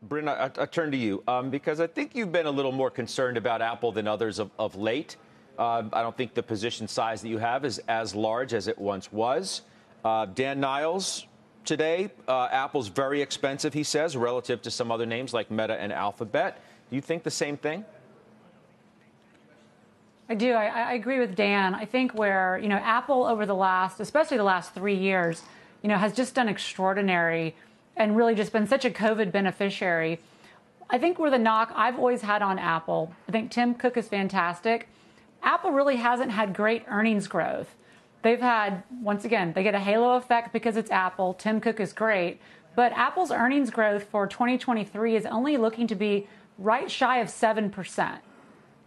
Bryn, I turn to you because I think you've been a little more concerned about Apple than others of late. I don't think the position size that you have is as large as it once was. Dan Niles today, Apple's very expensive, he says, relative to some other names like Meta and Alphabet. Do you think the same thing? I do. I agree with Dan. I think where, Apple over especially the last 3 years, has just done extraordinary and really just been such a COVID beneficiary. I think where the knock I've always had on Apple, I think Tim Cook is fantastic. Apple really hasn't had great earnings growth. They've had, once again, they get a halo effect because it's Apple. Tim Cook is great. But Apple's earnings growth for 2023 is only looking to be right shy of 7%.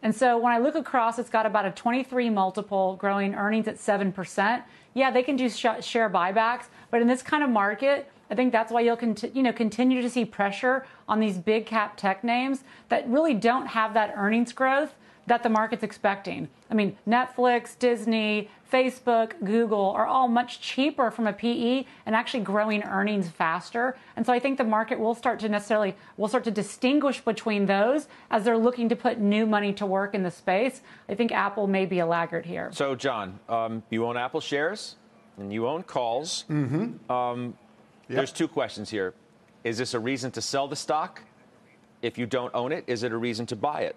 And so when I look across, it's got about a 23 multiple growing earnings at 7%. Yeah, they can do share buybacks. But in this kind of market, I think that's why you'll continue to see pressure on these big cap tech names that really don't have that earnings growth that the market's expecting. I mean, Netflix, Disney, Facebook, Google are all much cheaper from a PE and actually growing earnings faster. And so I think the market will start to distinguish between those as they're looking to put new money to work in the space. I think Apple may be a laggard here. So, John, you own Apple shares and you own calls. There's two questions here. Is this a reason to sell the stock? If you don't own it, is it a reason to buy it?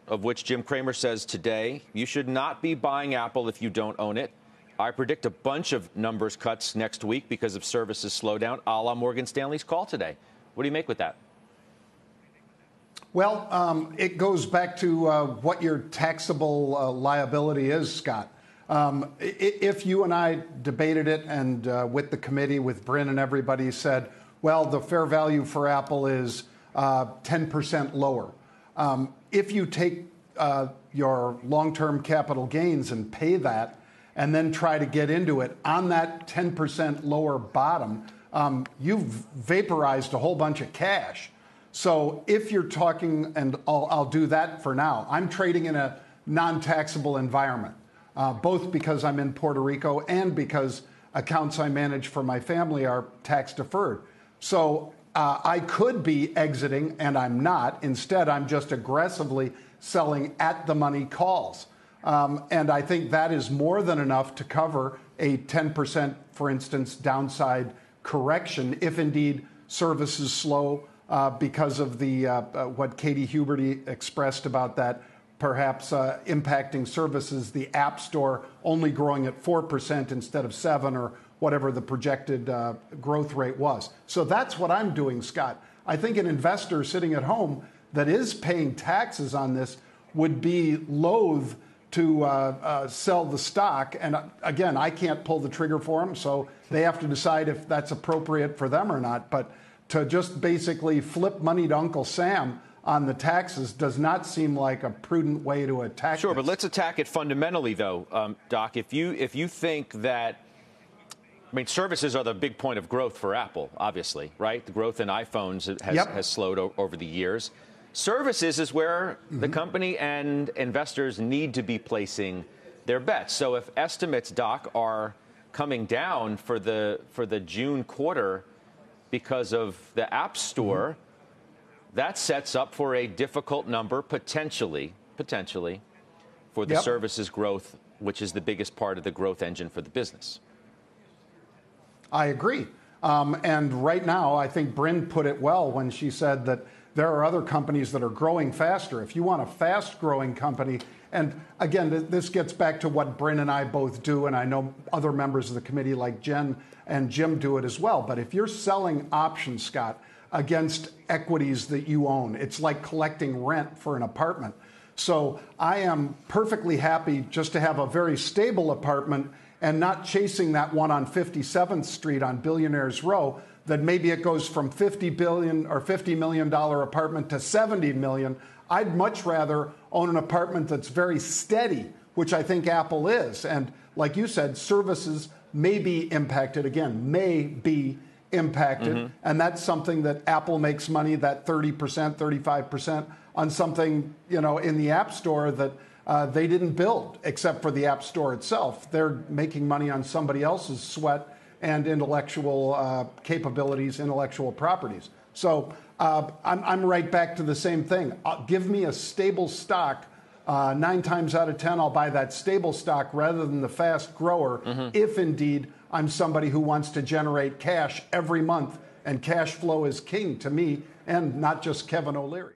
Of which Jim Cramer says today, you should not be buying Apple if you don't own it. I predict a bunch of numbers cuts next week because of services slowdown, a la Morgan Stanley's call today. What do you make with that? Well, it goes back to what your taxable liability is, Scott. If you and I debated it and with the committee, with Bryn and everybody said, well, the fair value for Apple is 10% lower. If you take your long-term capital gains and pay that and then try to get into it on that 10% lower bottom, you've vaporized a whole bunch of cash. So if you're talking, and I'll do that for now, I'm trading in a non-taxable environment, both because I'm in Puerto Rico and because accounts I manage for my family are tax deferred. So I could be exiting, and I'm not. Instead, I'm just aggressively selling at the money calls. And I think that is more than enough to cover a 10%, for instance, downside correction if indeed services slow because of the what Katie Huberty expressed about that perhaps impacting services, the App Store only growing at 4% instead of 7% or whatever the projected growth rate was. So that's what I'm doing, Scott. I think an investor sitting at home that is paying taxes on this would be loath to sell the stock. And again, I can't pull the trigger for them, so they have to decide if that's appropriate for them or not. But to just basically flip money to Uncle Sam on the taxes does not seem like a prudent way to attack Sure, this. but let's attack it fundamentally, though, Doc. If you think that, I mean, services are the big point of growth for Apple, obviously, right? The growth in iPhones has slowed over the years. Services is where the company and investors need to be placing their bets. So if estimates, Doc, are coming down for the June quarter because of the App Store, that sets up for a difficult number, potentially, for the services growth, which is the biggest part of the growth engine for the business. I agree. And right now, I think Bryn put it well when she said that there are other companies that are growing faster. If you want a fast-growing company, and again, this gets back to what Bryn and I both do, and I know other members of the committee like Jen and Jim do it as well. But if you're selling options, Scott, against equities that you own, it's like collecting rent for an apartment. So I am perfectly happy just to have a very stable apartment and not chasing that one on 57th Street on Billionaires Row, that maybe it goes from $50 billion or $50 million apartment to $70 million. I'd much rather own an apartment that's very steady, which I think Apple is. And like you said, services may be impacted, again, may be impacted. And that's something that Apple makes money, that 30%, 35% on something, in the App Store that they didn't build, except for the App Store itself. They're making money on somebody else's sweat and intellectual capabilities, intellectual properties. So I'm right back to the same thing. Give me a stable stock. 9 times out of 10, I'll buy that stable stock rather than the fast grower, if indeed I'm somebody who wants to generate cash every month. And cash flow is king to me, and not just Kevin O'Leary.